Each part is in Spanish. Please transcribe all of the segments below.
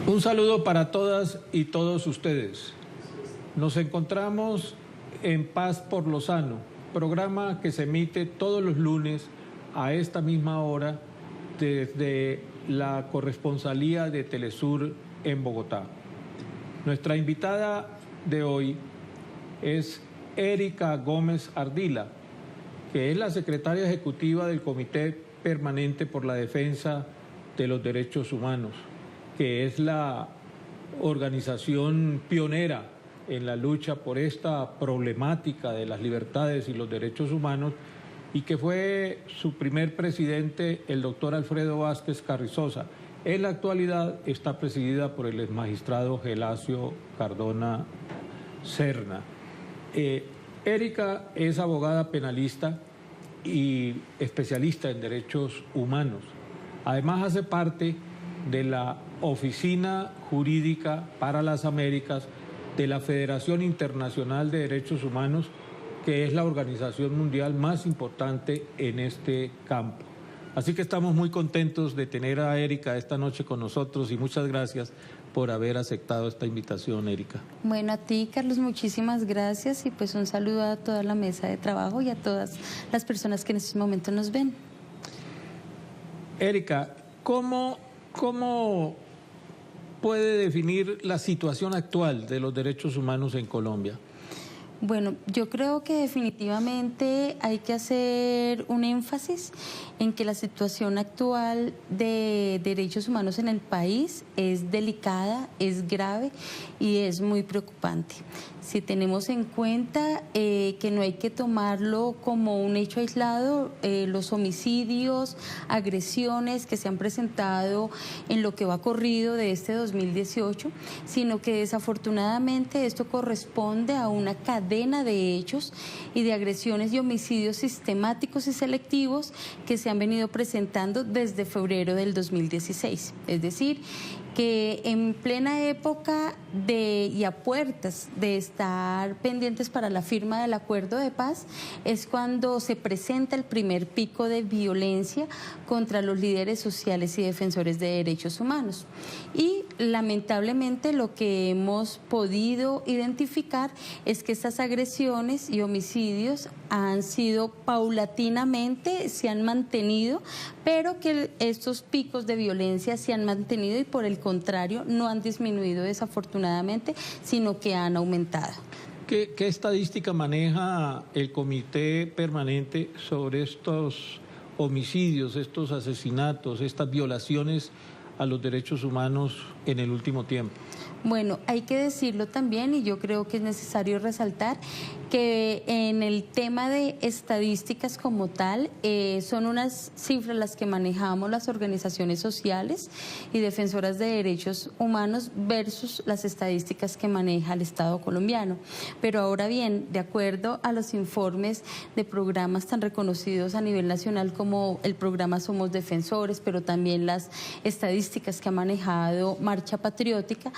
Un saludo para todas y todos ustedes. Nos encontramos en Paz por Lozano, programa que se emite todos los lunes a esta misma hora desde la corresponsalía de Telesur en Bogotá. Nuestra invitada de hoy es Erika Gómez Ardila, que es la secretaria ejecutiva del Comité Permanente por la Defensa de los Derechos Humanos, que es la organización pionera en la lucha por esta problemática de las libertades y los derechos humanos, y que fue su primer presidente, el doctor Alfredo Vázquez Carrizosa. En la actualidad está presidida por el exmagistrado Gelasio Cardona Serna. Erika es abogada penalista y especialista en derechos humanos. Además hace parte de la Oficina Jurídica para las Américas de la Federación Internacional de Derechos Humanos, que es la organización mundial más importante en este campo. Así que estamos muy contentos de tener a Erika esta noche con nosotros y muchas gracias por haber aceptado esta invitación, Erika. Bueno, a ti, Carlos, muchísimas gracias y pues un saludo a toda la mesa de trabajo y a todas las personas que en este momento nos ven. Erika, ¿cómo puede definir la situación actual de los derechos humanos en Colombia? Bueno, yo creo que definitivamente hay que hacer un énfasis en que la situación actual de derechos humanos en el país es delicada, es grave y es muy preocupante. Si tenemos en cuenta que no hay que tomarlo como un hecho aislado, los homicidios, agresiones que se han presentado en lo que va corrido de este 2018, sino que desafortunadamente esto corresponde a una cadena de hechos y de agresiones y homicidios sistemáticos y selectivos que se han venido presentando desde febrero del 2016. Es decir, que en plena época y a puertas de estar pendientes para la firma del acuerdo de paz es cuando se presenta el primer pico de violencia contra los líderes sociales y defensores de derechos humanos. Y lamentablemente lo que hemos podido identificar es que estas agresiones y homicidios han sido paulatinamente, se han mantenido, pero que estos picos de violencia se han mantenido y por el contrario no han disminuido desafortunadamente, sino que han aumentado. ¿Qué estadística maneja el Comité Permanente sobre estos homicidios, estos asesinatos, estas violaciones a los derechos humanos en el último tiempo? Bueno, hay que decirlo también y yo creo que es necesario resaltar que en el tema de estadísticas como tal son unas cifras las que manejamos las organizaciones sociales y defensoras de derechos humanos versus las estadísticas que maneja el Estado colombiano. Pero ahora bien, de acuerdo a los informes de programas tan reconocidos a nivel nacional como el programa Somos Defensores, pero también las estadísticas que ha manejado Marcha Patriótica,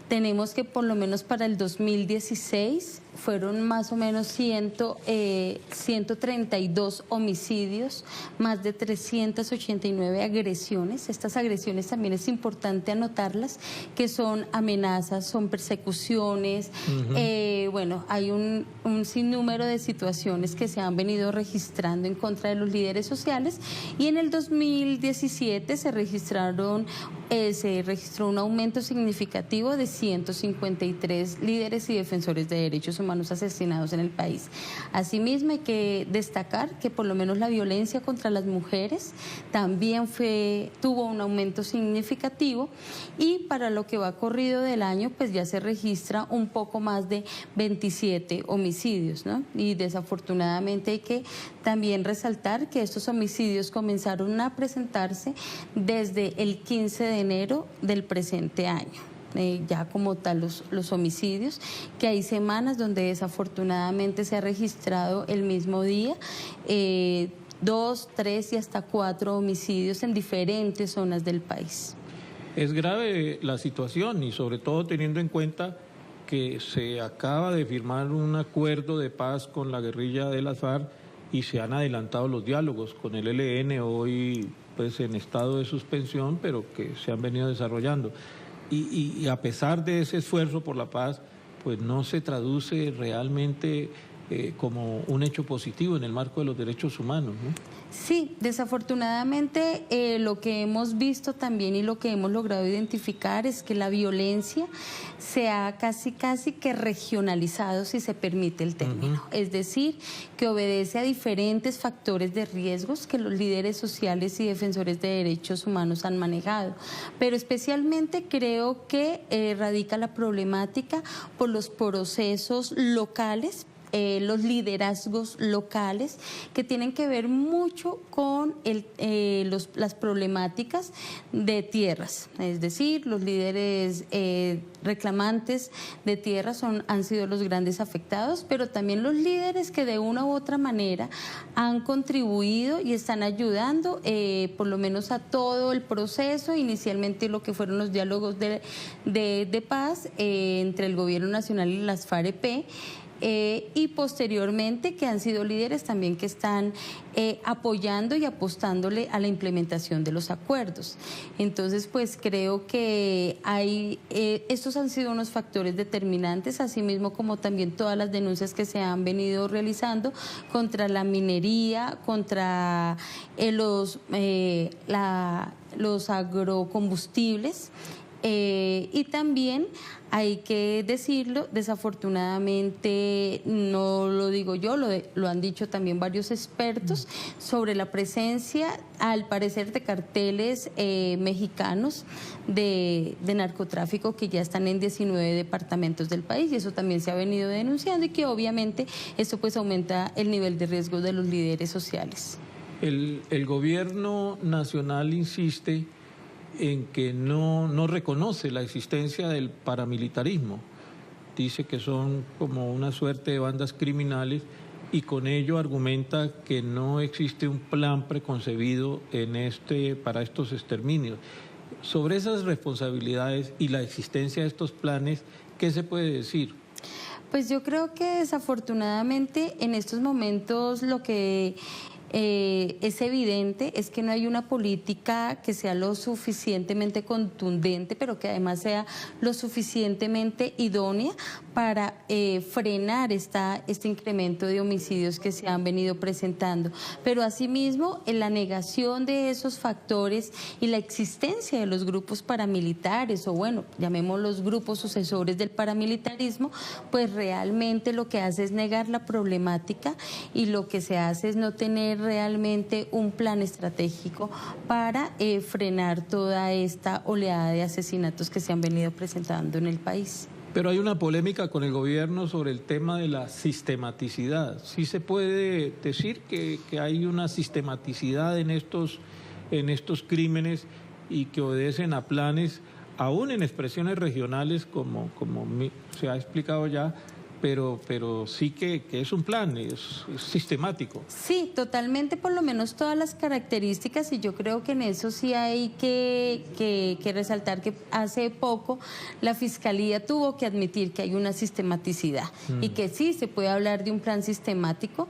tenemos que por lo menos para el 2016 fueron más o menos 132 homicidios, más de 389 agresiones. Estas agresiones también es importante anotarlas, que son amenazas, son persecuciones, bueno, hay un sinnúmero de situaciones que se han venido registrando en contra de los líderes sociales y en el 2017 se registró un aumento significativo de 153 líderes y defensores de derechos humanos asesinados en el país. Asimismo, hay que destacar que por lo menos la violencia contra las mujeres también tuvo un aumento significativo y para lo que va corrido del año, pues ya se registra un poco más de 27 homicidios, ¿no? Y desafortunadamente hay que también resaltar que estos homicidios comenzaron a presentarse desde el 15 de enero del presente año. Ya como tal los homicidios, que hay semanas donde desafortunadamente se ha registrado el mismo día 2, 3 y hasta 4 homicidios en diferentes zonas del país. Es grave la situación y sobre todo teniendo en cuenta que se acaba de firmar un acuerdo de paz con la guerrilla de las FARC y se han adelantado los diálogos con el ELN hoy pues en estado de suspensión, pero que se han venido desarrollando. y a pesar de ese esfuerzo por la paz, pues no se traduce realmente como un hecho positivo en el marco de los derechos humanos, ¿no? Sí, desafortunadamente lo que hemos visto también y lo que hemos logrado identificar es que la violencia se ha casi que regionalizado, si se permite el término. Es decir, que obedece a diferentes factores de riesgos que los líderes sociales y defensores de derechos humanos han manejado. Pero especialmente creo que radica la problemática por los procesos locales, los liderazgos locales, que tienen que ver mucho con las problemáticas de tierras. Es decir, los líderes reclamantes de tierras han sido los grandes afectados, pero también los líderes que de una u otra manera han contribuido y están ayudando por lo menos a todo el proceso, inicialmente lo que fueron los diálogos de paz entre el gobierno nacional y las FAREP, y posteriormente que han sido líderes también que están apoyando y apostándole a la implementación de los acuerdos. Entonces, pues creo que estos han sido unos factores determinantes, asimismo como también todas las denuncias que se han venido realizando contra la minería, contra los agrocombustibles. Y también hay que decirlo, desafortunadamente, no lo digo yo, lo han dicho también varios expertos, sobre la presencia, al parecer, de carteles mexicanos de narcotráfico que ya están en 19 departamentos del país, y eso también se ha venido denunciando, y que obviamente esto pues aumenta el nivel de riesgo de los líderes sociales. El gobierno nacional insiste en que no reconoce la existencia del paramilitarismo. Dice que son como una suerte de bandas criminales y con ello argumenta que no existe un plan preconcebido para estos exterminios. Sobre esas responsabilidades y la existencia de estos planes, ¿qué se puede decir? Pues yo creo que desafortunadamente en estos momentos lo que es evidente es que no hay una política que sea lo suficientemente contundente, pero que además sea lo suficientemente idónea para frenar este incremento de homicidios que se han venido presentando. Pero asimismo, en la negación de esos factores y la existencia de los grupos paramilitares, o bueno, llamémoslos grupos sucesores del paramilitarismo, pues realmente lo que hace es negar la problemática, y lo que se hace es no tener realmente un plan estratégico para frenar toda esta oleada de asesinatos que se han venido presentando en el país. Pero hay una polémica con el gobierno sobre el tema de la sistematicidad. ¿Sí se puede decir que hay una sistematicidad en estos crímenes y que obedecen a planes, aún en expresiones regionales, como se ha explicado ya, pero sí que es un plan, es sistemático? Sí, totalmente, por lo menos todas las características, y yo creo que en eso sí hay que resaltar que hace poco la Fiscalía tuvo que admitir que hay una sistematicidad y que sí se puede hablar de un plan sistemático,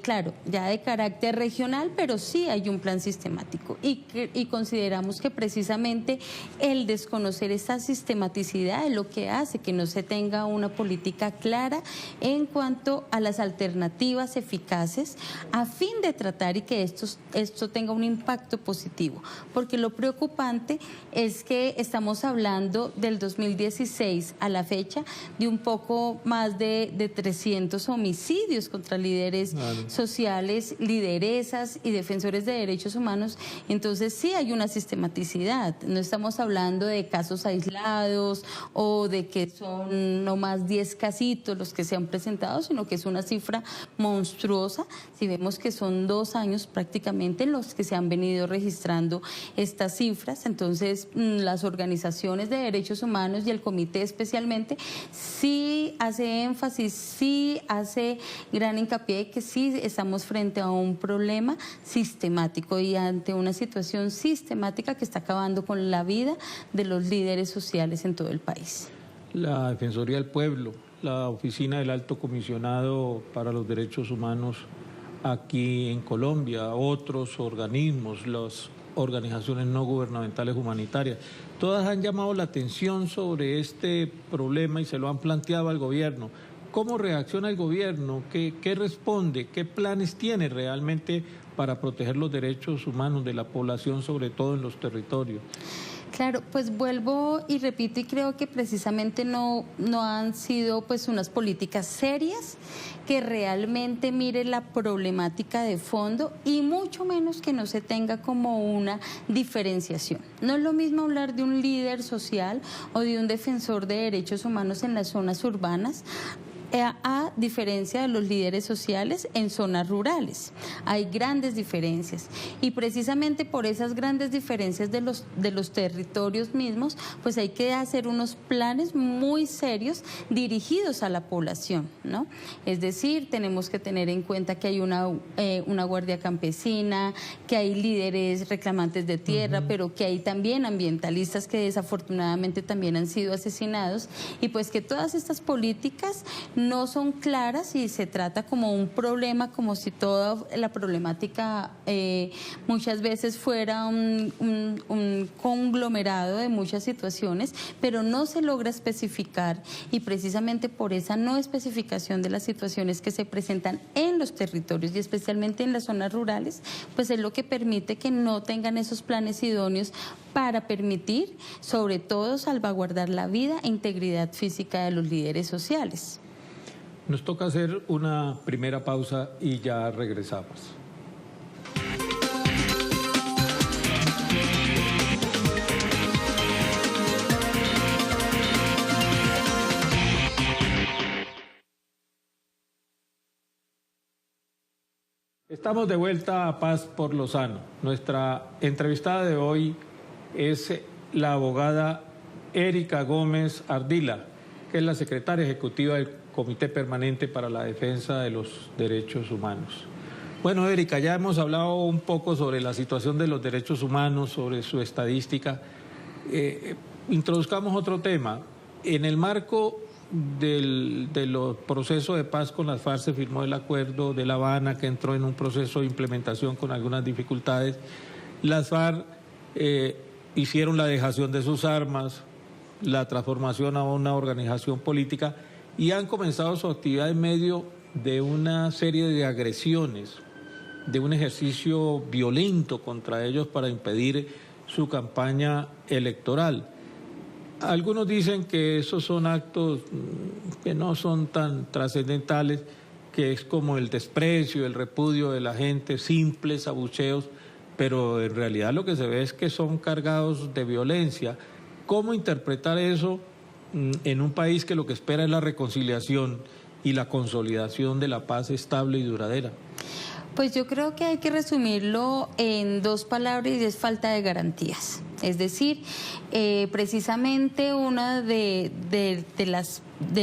claro, ya de carácter regional, pero sí hay un plan sistemático, y consideramos que precisamente el desconocer esa sistematicidad es lo que hace que no se tenga una política clara en cuanto a las alternativas eficaces a fin de tratar y que esto tenga un impacto positivo, porque lo preocupante es que estamos hablando del 2016 a la fecha de un poco más de 300 homicidios contra líderes sociales, lideresas y defensores de derechos humanos. Entonces sí hay una sistematicidad, no estamos hablando de casos aislados o de que son no más 10 casitos los que se han presentado, sino que es una cifra monstruosa. Si vemos que son 2 años prácticamente en los que se han venido registrando estas cifras, entonces las organizaciones de derechos humanos y el comité especialmente sí hace énfasis, sí hace gran hincapié de que sí estamos frente a un problema sistemático y ante una situación sistemática que está acabando con la vida de los líderes sociales en todo el país. La Defensoría del Pueblo, la Oficina del Alto Comisionado para los Derechos Humanos aquí en Colombia, otros organismos, organizaciones no gubernamentales humanitarias. Todas han llamado la atención sobre este problema y se lo han planteado al gobierno. ¿Cómo reacciona el gobierno? ¿Qué responde? ¿Qué planes tiene realmente para proteger los derechos humanos de la población, sobre todo en los territorios? Claro, pues vuelvo y repito, y creo que precisamente no han sido pues unas políticas serias que realmente miren la problemática de fondo y mucho menos que no se tenga como una diferenciación. No es lo mismo hablar de un líder social o de un defensor de derechos humanos en las zonas urbanas a diferencia de los líderes sociales en zonas rurales. Hay grandes diferencias y precisamente por esas grandes diferencias de los territorios mismos, pues hay que hacer unos planes muy serios dirigidos a la población, ¿no? Es decir, tenemos que tener en cuenta que hay una guardia campesina, que hay líderes reclamantes de tierra, pero que hay también ambientalistas que desafortunadamente también han sido asesinados y pues que todas estas políticas no son claras y se trata como un problema, como si toda la problemática muchas veces fuera un conglomerado de muchas situaciones, pero no se logra especificar y precisamente por esa no especificación de las situaciones que se presentan en los territorios y especialmente en las zonas rurales, pues es lo que permite que no tengan esos planes idóneos para permitir, sobre todo, salvaguardar la vida e integridad física de los líderes sociales. Nos toca hacer una primera pausa y ya regresamos. Estamos de vuelta a Paz por Lozano. Nuestra entrevistada de hoy es la abogada Erika Gómez Ardila, que es la secretaria ejecutiva del Comité Permanente para la Defensa de los Derechos Humanos. Bueno, Erika, ya hemos hablado un poco sobre la situación de los derechos humanos, sobre su estadística. Introduzcamos otro tema. En el marco de los procesos de paz con las FARC se firmó el acuerdo de La Habana, que entró en un proceso de implementación con algunas dificultades. Las FARC hicieron la dejación de sus armas, la transformación a una organización política y han comenzado su actividad en medio de una serie de agresiones, de un ejercicio violento contra ellos para impedir su campaña electoral. Algunos dicen que esos son actos que no son tan trascendentales, que es como el desprecio, el repudio de la gente, simples abucheos, pero en realidad lo que se ve es que son cargados de violencia. ¿Cómo interpretar eso en un país que lo que espera es la reconciliación y la consolidación de la paz estable y duradera? Pues yo creo que hay que resumirlo en dos palabras y es falta de garantías. Es decir, precisamente uno de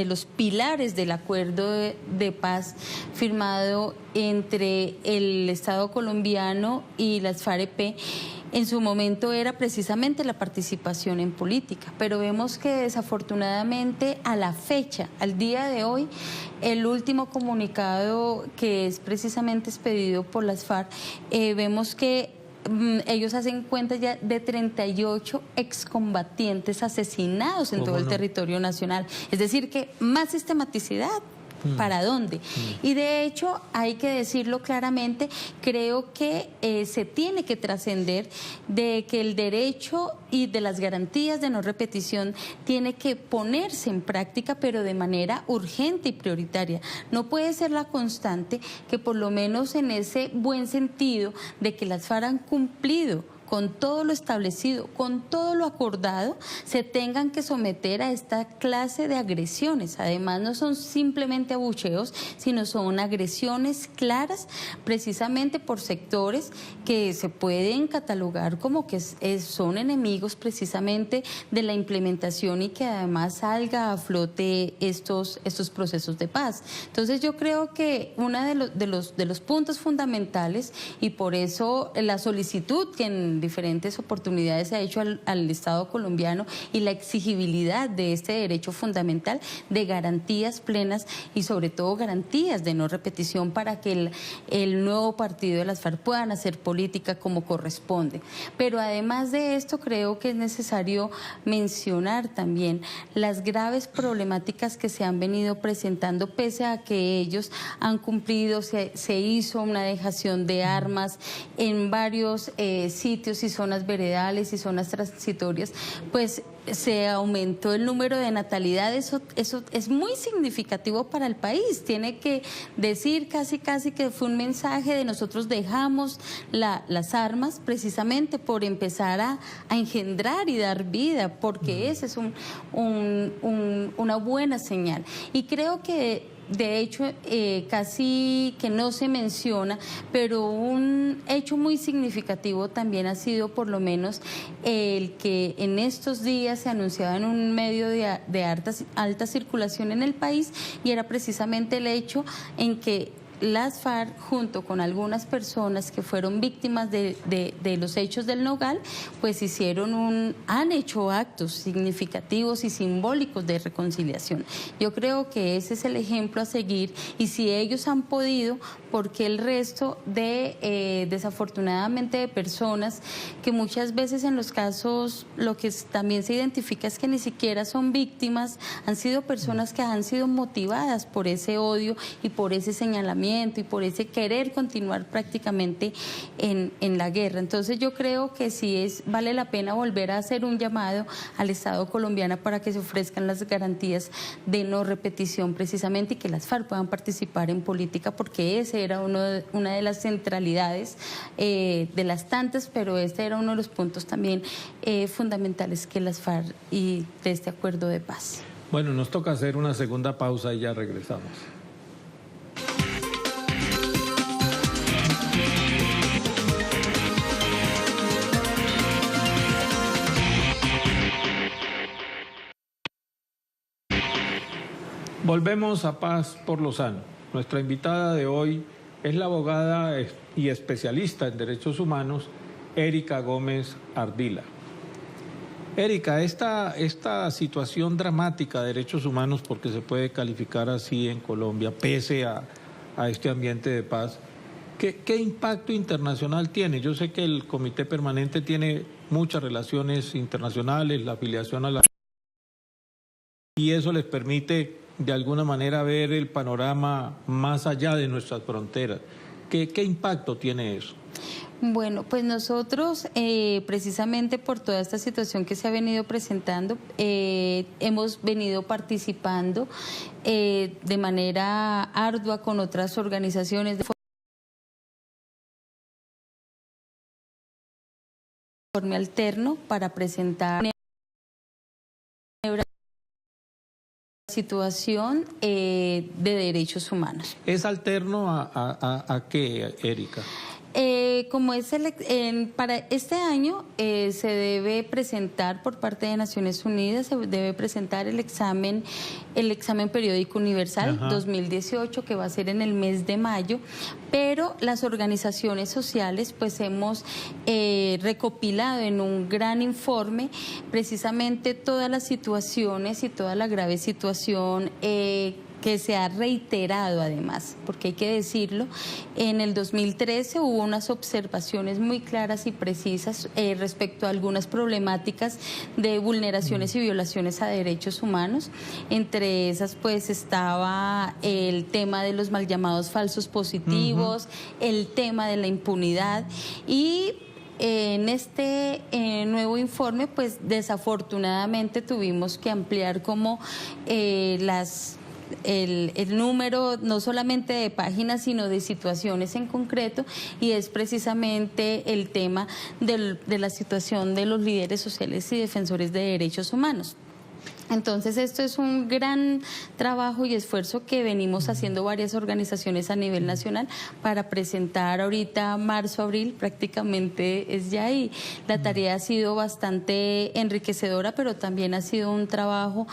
los pilares del acuerdo de paz firmado entre el Estado colombiano y las FARC-EP en su momento era precisamente la participación en política, pero vemos que desafortunadamente a la fecha, al día de hoy, el último comunicado que es precisamente expedido por las FARC, vemos que ellos hacen cuenta ya de 38 excombatientes asesinados en todo el territorio nacional. Es decir, que más sistematicidad. ¿Para dónde? Y de hecho, hay que decirlo claramente, creo que se tiene que trascender de que el derecho y de las garantías de no repetición tiene que ponerse en práctica, pero de manera urgente y prioritaria. No puede ser la constante que por lo menos en ese buen sentido de que las FARC han cumplido con todo lo establecido, con todo lo acordado, se tengan que someter a esta clase de agresiones. Además, no son simplemente abucheos, sino son agresiones claras, precisamente por sectores que se pueden catalogar como que son enemigos precisamente de la implementación y que además salga a flote estos procesos de paz. Entonces, yo creo que uno de los puntos fundamentales, y por eso la solicitud que diferentes oportunidades se ha hecho al Estado colombiano y la exigibilidad de este derecho fundamental de garantías plenas y sobre todo garantías de no repetición para que el nuevo partido de las FARC puedan hacer política como corresponde. Pero además de esto, creo que es necesario mencionar también las graves problemáticas que se han venido presentando pese a que ellos han cumplido, se hizo una dejación de armas en varios sitios y zonas veredales y zonas transitorias, pues se aumentó el número de natalidad. Eso es muy significativo para el país. Tiene que decir casi que fue un mensaje de nosotros dejamos las armas precisamente por empezar a engendrar y dar vida, porque ese es una buena señal. Y creo que de hecho, casi que no se menciona, pero un hecho muy significativo también ha sido por lo menos el que en estos días se anunciaba en un medio de alta circulación en el país, y era precisamente el hecho en que las FARC, junto con algunas personas que fueron víctimas de los hechos del Nogal, pues han hecho actos significativos y simbólicos de reconciliación. Yo creo que ese es el ejemplo a seguir, y si ellos han podido, ¿por qué el resto de, desafortunadamente, de personas que muchas veces en los casos lo que también se identifica es que ni siquiera son víctimas, han sido personas que han sido motivadas por ese odio y por ese señalamiento y por ese querer continuar prácticamente en la guerra? Entonces yo creo que sí vale la pena volver a hacer un llamado al Estado colombiano para que se ofrezcan las garantías de no repetición precisamente, y que las FARC puedan participar en política, porque ese era una de las centralidades de las tantas, pero este era uno de los puntos también fundamentales que las FARC y de este acuerdo de paz. Bueno, nos toca hacer una segunda pausa y ya regresamos. Volvemos a Paz por Lozano. Nuestra invitada de hoy es la abogada y especialista en derechos humanos, Erika Gómez Ardila. Erika, esta situación dramática de derechos humanos, porque se puede calificar así en Colombia, pese a este ambiente de paz, ¿qué impacto internacional tiene? Yo sé que el Comité Permanente tiene muchas relaciones internacionales, la afiliación a la... y eso les permite de alguna manera ver el panorama más allá de nuestras fronteras. ¿Qué impacto tiene eso? Bueno, pues nosotros precisamente por toda esta situación que se ha venido presentando, hemos venido participando de manera ardua con otras organizaciones de informe alterno para presentar situación de derechos humanos. ¿Es alterno a qué, Erika? Como es para este año se debe presentar por parte de Naciones Unidas, se debe presentar el examen periódico universal 2018, que va a ser en el mes de mayo, pero las organizaciones sociales pues hemos recopilado en un gran informe precisamente todas las situaciones y toda la grave situación que se ha reiterado además, porque hay que decirlo, en el 2013 hubo unas observaciones muy claras y precisas respecto a algunas problemáticas de vulneraciones y violaciones a derechos humanos. Entre esas pues estaba el tema de los mal llamados falsos positivos, el tema de la impunidad, y en este nuevo informe pues desafortunadamente tuvimos que ampliar como el número no solamente de páginas sino de situaciones en concreto, y es precisamente el tema de la situación de los líderes sociales y defensores de derechos humanos. Entonces, esto es un gran trabajo y esfuerzo que venimos haciendo varias organizaciones a nivel nacional para presentar ahorita marzo, abril, prácticamente es ya ahí. La tarea ha sido bastante enriquecedora, pero también ha sido un trabajo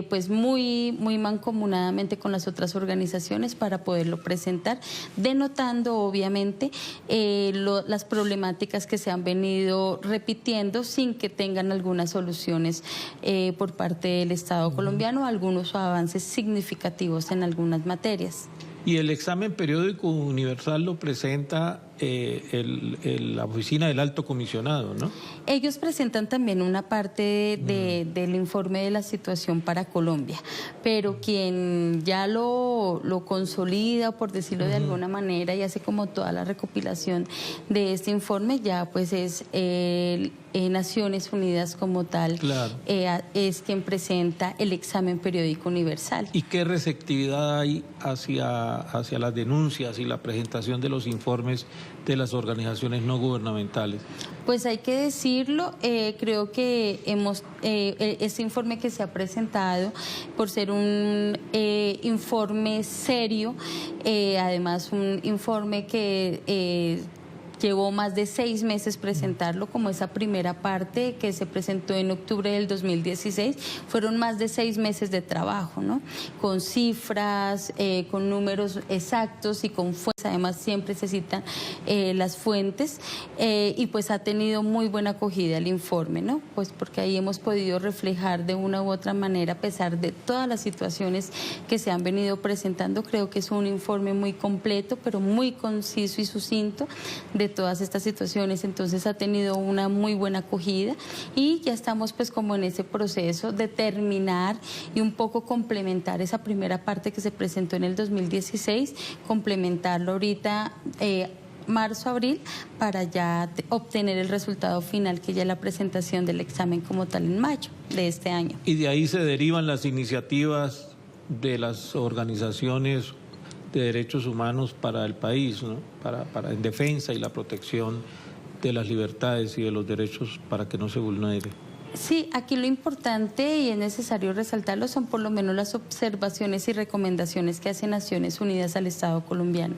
pues muy mancomunadamente con las otras organizaciones para poderlo presentar, denotando obviamente las problemáticas que se han venido repitiendo sin que tengan algunas soluciones por parte del Estado colombiano, algunos avances significativos en algunas materias. Y el examen periódico universal lo presenta la oficina del alto comisionado, ¿no? Ellos presentan también una parte del informe de la situación para Colombia, pero quien ya lo consolida, por decirlo de alguna manera, y hace como toda la recopilación de este informe, ya pues es Naciones Unidas como tal, claro. Es quien presenta el examen periódico universal. ¿Y qué receptividad hay hacia las denuncias y la presentación de los informes de las organizaciones no gubernamentales? Pues hay que decirlo, creo que este informe que se ha presentado, por ser un informe serio, además un informe que llevó más de 6 meses presentarlo, como esa primera parte que se presentó en octubre del 2016, fueron más de 6 meses de trabajo, ¿no? Con cifras, con números exactos y con fuentes, además siempre se citan las fuentes, y pues ha tenido muy buena acogida el informe, ¿no? Pues porque ahí hemos podido reflejar de una u otra manera, a pesar de todas las situaciones que se han venido presentando, creo que es un informe muy completo, pero muy conciso y sucinto de todas estas situaciones. Entonces ha tenido una muy buena acogida y ya estamos pues como en ese proceso de terminar y un poco complementar esa primera parte que se presentó en el 2016, complementarlo ahorita marzo-abril para ya obtener el resultado final, que ya es la presentación del examen como tal en mayo de este año. Y de ahí se derivan las iniciativas de las organizaciones de derechos humanos para el país, ¿no? Para en defensa y la protección de las libertades y de los derechos para que no se vulnere. Sí, aquí lo importante y es necesario resaltarlo son por lo menos las observaciones y recomendaciones que hace Naciones Unidas al Estado colombiano,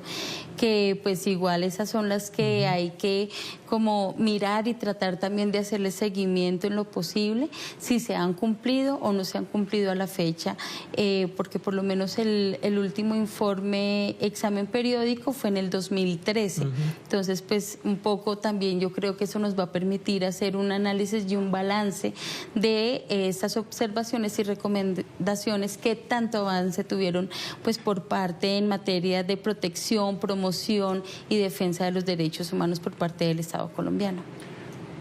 que pues igual esas son las que hay que como mirar y tratar también de hacerle seguimiento en lo posible, si se han cumplido o no se han cumplido a la fecha, porque por lo menos el último informe examen periódico fue en el 2013, entonces pues un poco también yo creo que eso nos va a permitir hacer un análisis y un balance de estas observaciones y recomendaciones que tanto avance tuvieron pues por parte en materia de protección, promoción y defensa de los derechos humanos por parte del Estado colombiano.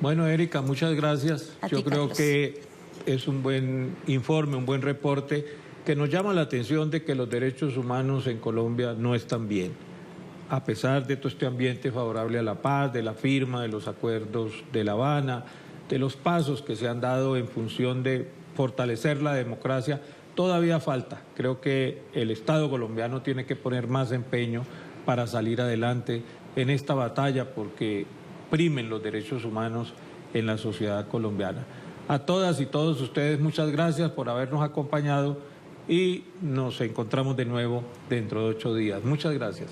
Bueno, Erika, muchas gracias. Yo creo Carlos, que es un buen informe, un buen reporte que nos llama la atención de que los derechos humanos en Colombia no están bien, a pesar de todo este ambiente favorable a la paz, de la firma de los acuerdos de La Habana, de los pasos que se han dado en función de fortalecer la democracia. Todavía falta. Creo que el Estado colombiano tiene que poner más empeño para salir adelante en esta batalla, porque primen los derechos humanos en la sociedad colombiana. A todas y todos ustedes, muchas gracias por habernos acompañado y nos encontramos de nuevo dentro de 8 días. Muchas gracias.